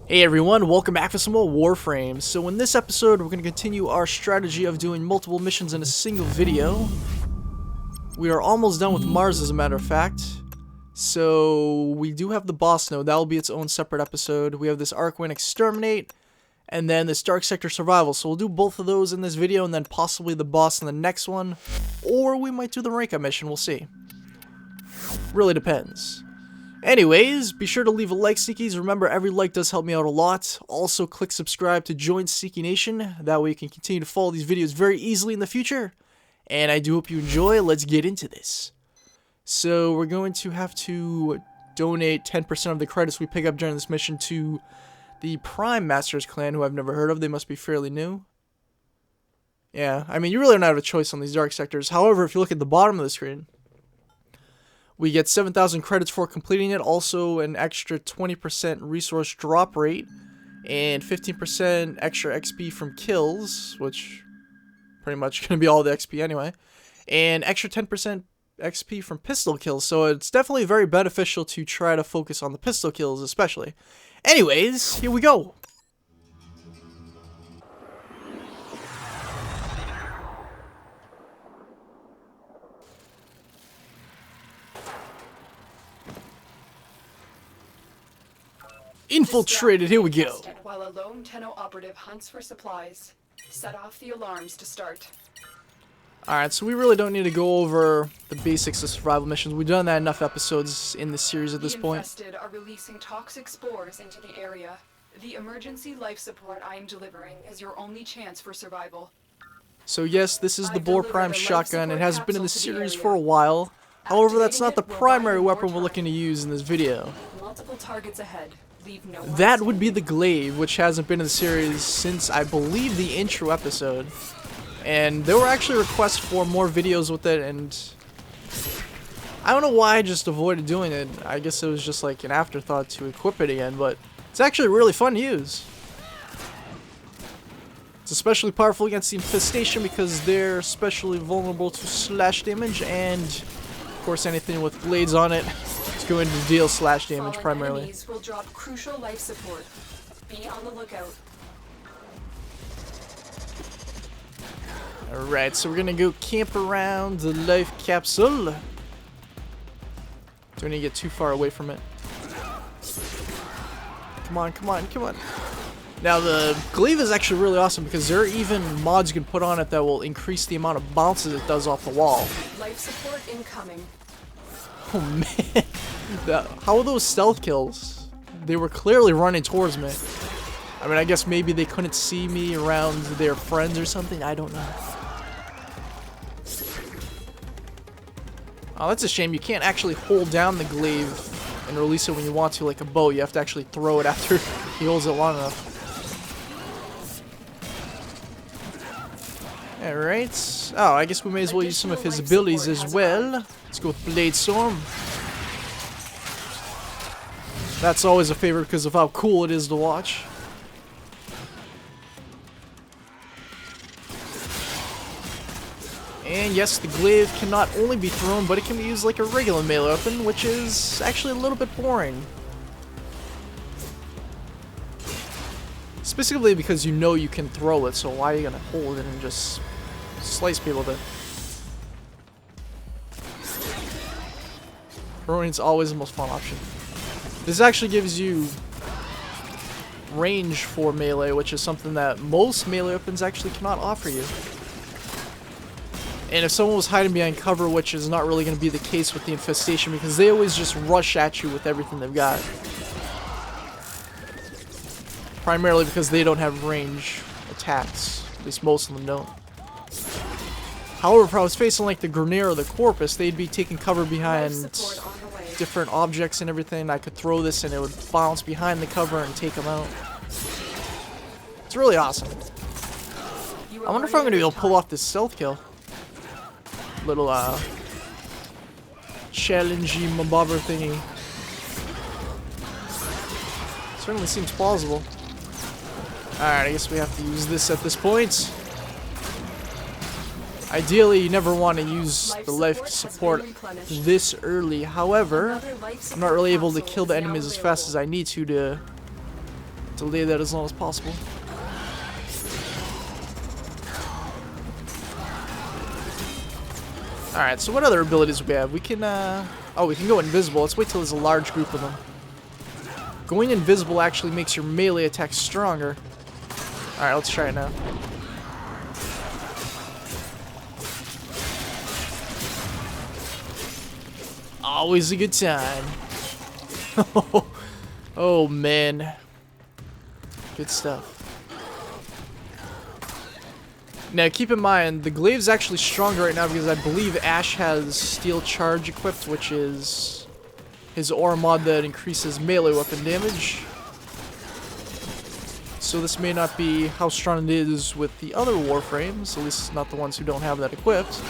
Hey everyone, welcome back for some more Warframe. So in this episode, we're going to continue our strategy of doing multiple missions in a single video. We are almost done with Mars, as a matter of fact. So we do have the boss node. That will be its own separate episode. We have this Archwing Exterminate, and then this Dark Sector Survival. So we'll do both of those in this video, and then possibly the boss in the next one. Or we might do the rank up mission, we'll see. Really depends. Anyways, be sure to leave a like, Seekies. Remember, every like does help me out a lot. Also, click subscribe to join Seeky Nation. That way you can continue to follow these videos very easily in the future. And I do hope you enjoy. Let's get into this. So, we're going to have to donate 10% of the credits we pick up during this mission to the Prime Masters clan, who I've never heard of. They must be fairly new. Yeah, I mean, you really don't have a choice on these dark sectors. However, if you look at the bottom of the screen, we get 7,000 credits for completing it, also an extra 20% resource drop rate, and 15% extra XP from kills, which pretty much going to be all the XP anyway, and extra 10% XP from pistol kills, so it's definitely very beneficial to try to focus on the pistol kills especially. Anyways, here we go! Infiltrated, here we go. While a lone Tenno operative hunts for supplies, set off the alarms to start. Alright, so we really don't need to go over the basics of survival missions. We've done that enough episodes in the series at this point. The infested are releasing toxic spores into the area. The emergency life support I am delivering is your only chance for survival. So yes, this is the Warframe shotgun. It has been in the series for a while. However, that's not the primary weapon we're looking to use in this video. Multiple targets ahead. That would be the Glaive, which hasn't been in the series since, I believe, the intro episode. And there were actually requests for more videos with it, and I don't know why I just avoided doing it. I guess it was just like an afterthought to equip it again, but it's actually really fun to use. It's especially powerful against the Infestation because they're especially vulnerable to slash damage, and of course anything with blades on it is going to deal slash damage primarily. Enemies will drop crucial life support. Be on the lookout. Alright, so we're gonna go camp around the life capsule. Don't need to get too far away from it. Come on, come on, come on. Now the Glaive is actually really awesome because there are even mods you can put on it that will increase the amount of bounces it does off the wall. Life support incoming. Oh man, how are those stealth kills? They were clearly running towards me. I mean, I guess maybe they couldn't see me around their friends or something, I don't know. Oh, that's a shame. You can't actually hold down the Glaive and release it when you want to like a bow. You have to actually throw it after he holds it long enough. Alright. Oh, I guess we may as well use some of his abilities as well. Let's go with Blade Storm. That's always a favorite because of how cool it is to watch. And yes, the Glaive can not only be thrown, but it can be used like a regular melee weapon, which is actually a little bit boring. Specifically because you know you can throw it, so why are you gonna hold it and just slice people with it? Throwing's always the most fun option. This actually gives you range for melee, which is something that most melee weapons actually cannot offer you. And if someone was hiding behind cover, which is not really going to be the case with the Infestation, because they always just rush at you with everything they've got. Primarily because they don't have range attacks. At least most of them don't. However, if I was facing like the Grenadier or the Corpus, they'd be taking cover behind different objects and everything. I could throw this and it would bounce behind the cover and take them out. It's really awesome. I wonder if I'm going to be able to pull off this stealth kill. Little challenging mobobber thingy. Certainly seems plausible. Alright, I guess we have to use this at this point. Ideally, you never want to use the life support this early. However, I'm not really able to kill the enemies as fast as I need to delay that as long as possible. Alright, so what other abilities do we have? We can, oh, we can go invisible. Let's wait till there's a large group of them. Going invisible actually makes your melee attack stronger. Alright, let's try it now. Always a good time. Oh man. Good stuff. Now keep in mind, the Glaive's actually stronger right now because I believe Ash has Steel Charge equipped, which is his aura mod that increases melee weapon damage. So this may not be how strong it is with the other Warframes, at least not the ones who don't have that equipped.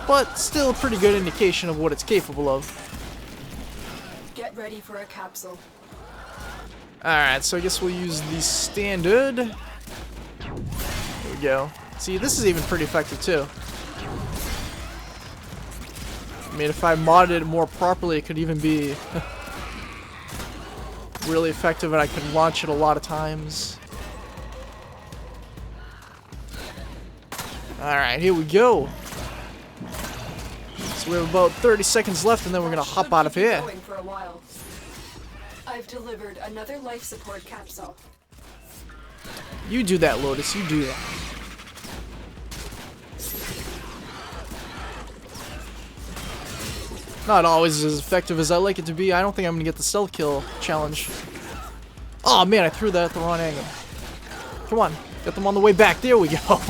But still a pretty good indication of what it's capable of. Get ready for a capsule. Alright, so I guess we'll use the standard. There we go. See, this is even pretty effective too. I mean, if I modded it more properly, it could even be really effective and I could launch it a lot of times. Alright, here we go. So we have about 30 seconds left and then we're gonna hop out of here. I've delivered another life support capsule. You do that, Lotus, you do that. Not always as effective as I like it to be. I don't think I'm gonna get the stealth kill challenge. Oh man, I threw that at the wrong angle. Come on, get them on the way back. There we go. Our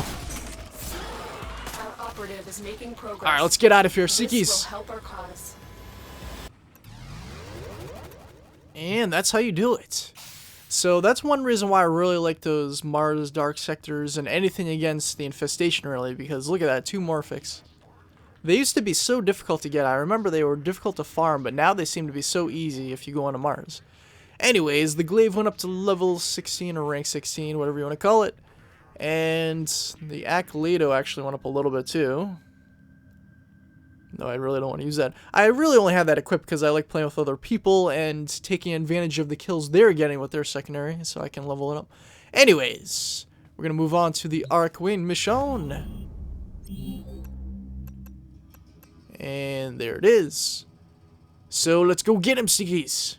operative is making progress. Alright, let's get out of here, Syrtis. This will help our cause. And that's how you do it. So that's one reason why I really like those Mars Dark Sectors and anything against the infestation, really, because look at that, 2 Morphics. They used to be so difficult to get. I remember they were difficult to farm, but now they seem to be so easy if you go onto Mars. Anyways, the Glaive went up to level 16 or rank 16, whatever you want to call it. And the Acolyto actually went up a little bit too. No, I really don't want to use that. I really only have that equipped because I like playing with other people and taking advantage of the kills they're getting with their secondary, so I can level it up. Anyways, we're going to move on to the Archwing mission. And there it is. So let's go get him, Syrtis.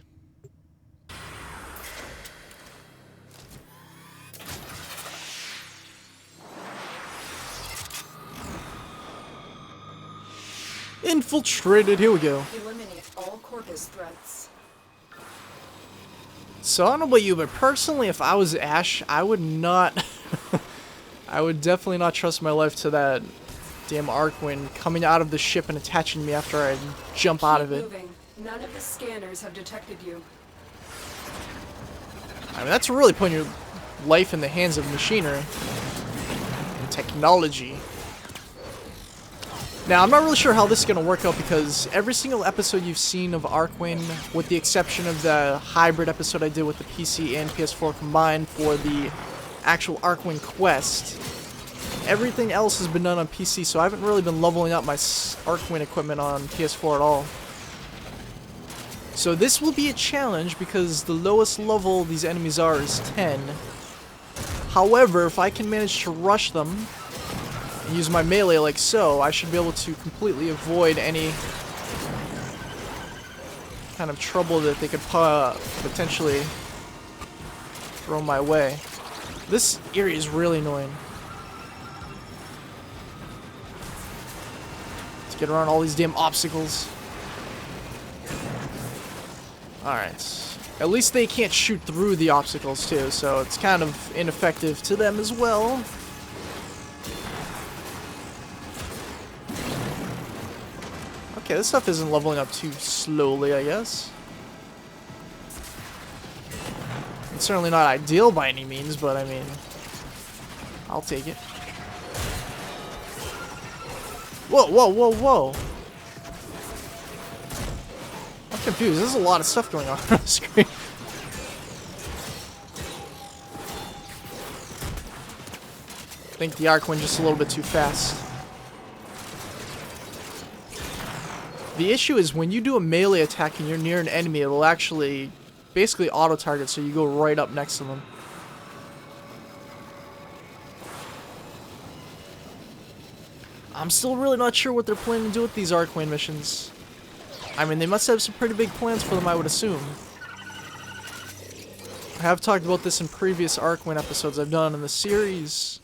Infiltrated, here we go. Eliminate all Corpus threats. So I don't know about you, but personally, if I was Ash, I would not... I would definitely not trust my life to that damn Archwing coming out of the ship and attaching me after I jump out of it. Moving. None of the scanners have detected you. I mean, that's really putting your life in the hands of machinery and technology. Now, I'm not really sure how this is going to work out because every single episode you've seen of Archwing, with the exception of the hybrid episode I did with the PC and PS4 combined for the actual Archwing quest, everything else has been done on PC, so I haven't really been leveling up my Archwing equipment on PS4 at all. So this will be a challenge because the lowest level these enemies are is 10. However, if I can manage to rush them and use my melee like so, I should be able to completely avoid any kind of trouble that they could potentially throw my way. This area is really annoying. Let's get around all these damn obstacles. Alright. At least they can't shoot through the obstacles too, so it's kind of ineffective to them as well. Okay, this stuff isn't leveling up too slowly, I guess. It's certainly not ideal by any means, but I mean, I'll take it. Whoa, whoa, whoa, whoa. I'm confused. There's a lot of stuff going on the screen. think the Archwing just a little bit too fast. The issue is when you do a melee attack and you're near an enemy, it will actually basically auto-target, so you go right up next to them. I'm still really not sure what they're planning to do with these Archwing missions. I mean, they must have some pretty big plans for them, I would assume. I have talked about this in previous Archwing episodes I've done in the series.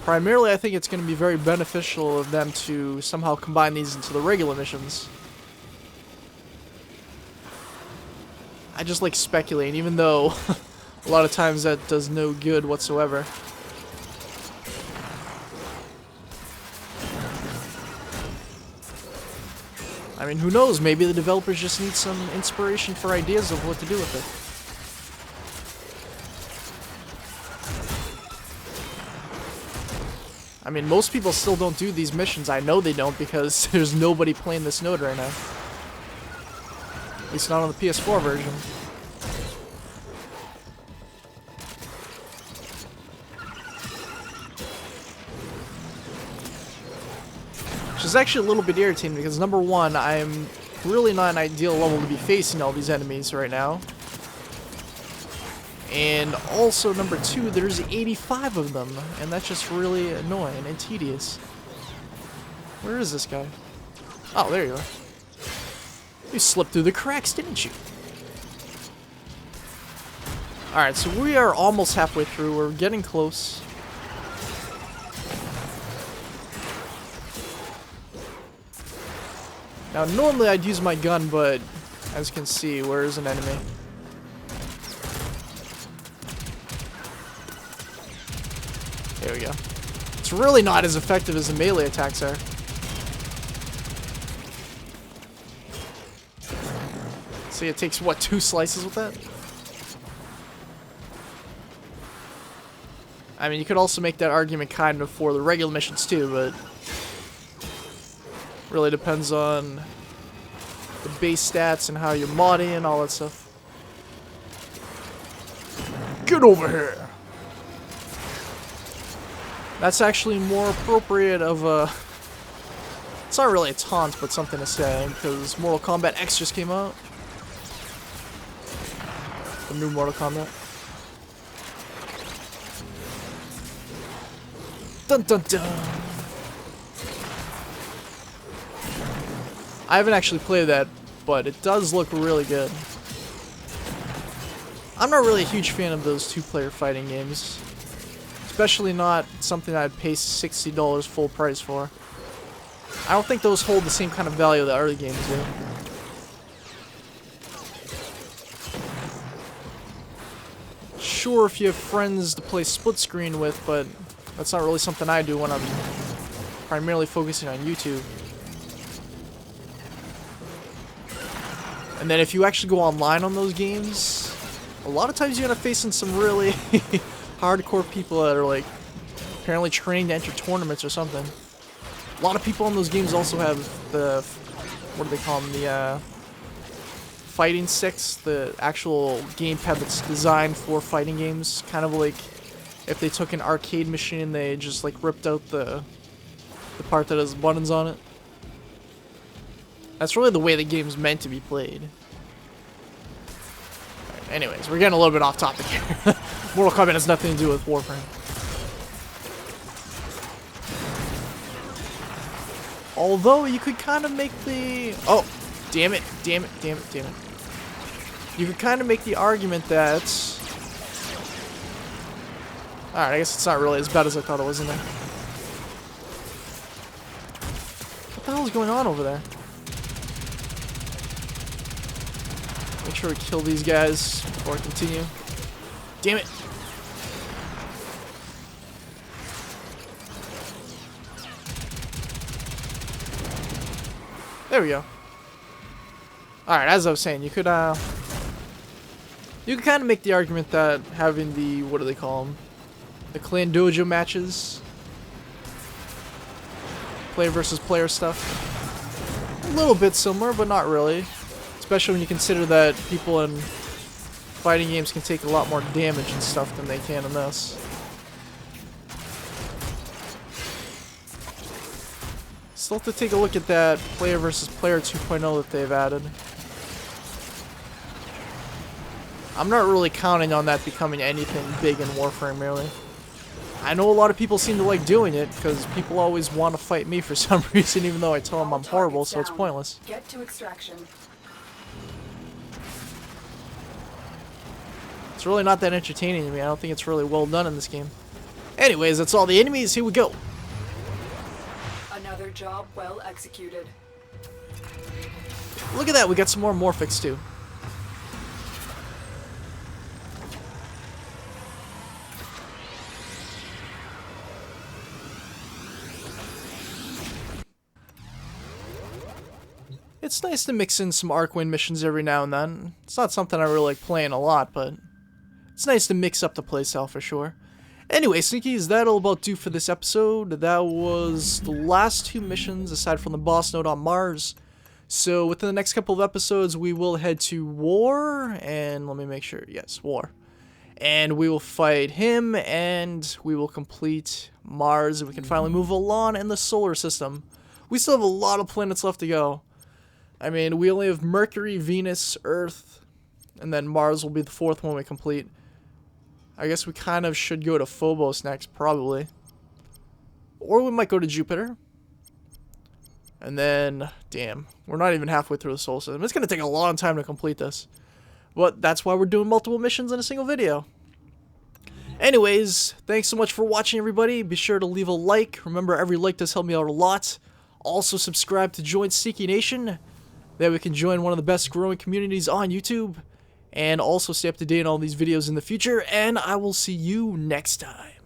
Primarily, I think it's going to be very beneficial of them to somehow combine these into the regular missions. I just like speculating, even though a lot of times that does no good whatsoever. I mean, who knows? Maybe the developers just need some inspiration for ideas of what to do with it. I mean, most people still don't do these missions. I know they don't because there's nobody playing this node right now. At least not on the PS4 version. Which is actually a little bit irritating because, number one, I'm really not an ideal level to be facing all these enemies right now. And also, number two, there's 85 of them, and that's just really annoying and tedious. Where is this guy? Oh, there you are. You slipped through the cracks, didn't you? Alright, so we are almost halfway through. We're getting close. Now, normally I'd use my gun, but as you can see, where is an enemy? There we go. It's really not as effective as the melee attacks are. See, it takes, what, 2 slices with that? I mean, you could also make that argument kind of for the regular missions too, but really depends on the base stats and how you're modding and all that stuff. Get over here! That's actually more appropriate of a... It's not really a taunt, but something to say, because Mortal Kombat X just came out. The new Mortal Kombat. Dun dun dun! I haven't actually played that, but it does look really good. I'm not really a huge fan of those 2-player fighting games. Especially not something I'd pay $60 full price for. I don't think those hold the same kind of value that other games do. Sure, if you have friends to play split screen with, but that's not really something I do when I'm primarily focusing on YouTube. And then if you actually go online on those games, a lot of times you're gonna face some really hardcore people that are like apparently trained to enter tournaments or something. A lot of people in those games also have the, what do they call them, the fighting sticks, the actual gamepad that's designed for fighting games. Kind of like if they took an arcade machine and they just like ripped out the part that has buttons on it. That's really the way the game's meant to be played. Right, anyways, we're getting a little bit off topic here. Mortal Kombat has nothing to do with Warframe. Although you could kind of make the... Oh, damn it, damn it, damn it, damn it. You could kind of make the argument that... Alright, I guess it's not really as bad as I thought it was in there. What the hell is going on over there? Make sure we kill these guys before I continue. Damn it! There we go. Alright, as I was saying, you could kind of make the argument that having the, what do they call them? The clan dojo matches. Player versus player stuff. A little bit similar, but not really. Especially when you consider that people in fighting games can take a lot more damage and stuff than they can in this. Still have to take a look at that player versus player 2.0 that they've added. I'm not really counting on that becoming anything big in Warframe, really. I know a lot of people seem to like doing it, because people always want to fight me for some reason, even though I tell them I'm horrible, so it's pointless. Get to extraction. It's really not that entertaining to me. I don't think it's really well done in this game. Anyways, that's all the enemies. Here we go. Another job well executed. Look at that. We got some more Morphics, too. It's nice to mix in some Archwing missions every now and then. It's not something I really like playing a lot, but it's nice to mix up the playstyle for sure. Anyway, Sneakies, that'll about do for this episode. That was the last 2 missions aside from the boss node on Mars. So within the next couple of episodes, we will head to War, and let me make sure, yes, War. And we will fight him, and we will complete Mars, and we can finally move along in the solar system. We still have a lot of planets left to go. I mean, we only have Mercury, Venus, Earth, and then Mars will be the 4th one we complete. I guess we kind of should go to Phobos next, probably. Or we might go to Jupiter. And then, damn, we're not even halfway through the solar system. It's going to take a long time to complete this. But that's why we're doing multiple missions in a single video. Anyways, thanks so much for watching, everybody. Be sure to leave a like. Remember, every like does help me out a lot. Also, subscribe to join Sneaky Nation. That we can join one of the best growing communities on YouTube, and also stay up to date on all these videos in the future, and I will see you next time.